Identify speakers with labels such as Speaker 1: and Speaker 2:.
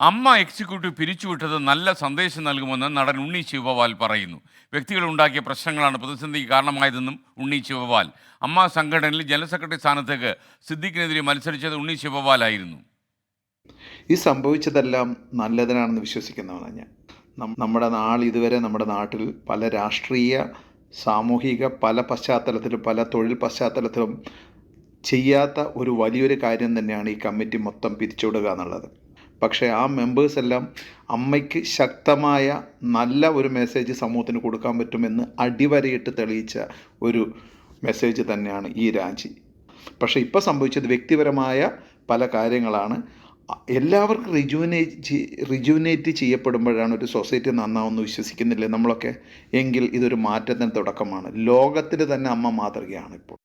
Speaker 1: അമ്മ എക്സിക്യൂട്ടീവ് പിരിച്ചുവിട്ടത് നല്ല സന്ദേശം നൽകുമെന്ന് നടൻ ഉണ്ണി ശിവപാൽ പറയുന്നു. വ്യക്തികൾ ഉണ്ടാക്കിയ പ്രശ്നങ്ങളാണ് പ്രതിസന്ധിക്ക് കാരണമായതെന്നും ഉണ്ണി ശിവപാൽ. അമ്മ സംഘടനയിൽ ജനറൽ സെക്രട്ടറി സ്ഥാനത്തേക്ക് സിദ്ദിഖിനെതിരെ മത്സരിച്ചത് ഉണ്ണി ശിവപാലായിരുന്നു.
Speaker 2: ഈ സംഭവിച്ചതെല്ലാം നല്ലതിനാണെന്ന് വിശ്വസിക്കുന്നവനാണ് ഞാൻ. നമ്മുടെ ഇതുവരെ നമ്മുടെ നാട്ടിൽ പല രാഷ്ട്രീയ, സാമൂഹിക പല പശ്ചാത്തലത്തിലും പല തൊഴിൽ പശ്ചാത്തലത്തിലും ചെയ്യാത്ത ഒരു വലിയൊരു കാര്യം തന്നെയാണ് ഈ കമ്മിറ്റി മൊത്തം പിരിച്ചുവിടുക എന്നുള്ളത്. പക്ഷേ ആ മെമ്പേഴ്സ് എല്ലാം അമ്മയ്ക്ക് ശക്തമായ നല്ല ഒരു മെസ്സേജ് സമൂഹത്തിന് കൊടുക്കാൻ പറ്റുമെന്ന് അടിവരയിട്ട് തെളിയിച്ച ഒരു മെസ്സേജ് തന്നെയാണ് ഈ രാജി. പക്ഷേ ഇപ്പോൾ സംഭവിച്ചത് വ്യക്തിപരമായ പല കാര്യങ്ങളാണ്. എല്ലാവർക്കും റിജുവിനേറ്റ് ചെയ്യപ്പെടുമ്പോഴാണ് ഒരു സൊസൈറ്റി നന്നാവുമെന്ന് വിശ്വസിക്കുന്നില്ലേ നമ്മളൊക്കെ? എങ്കിൽ ഇതൊരു മാറ്റത്തിന് തുടക്കമാണ്. ലോകത്തിന് തന്നെ അമ്മ മാതൃകയാണ് ഇപ്പോൾ.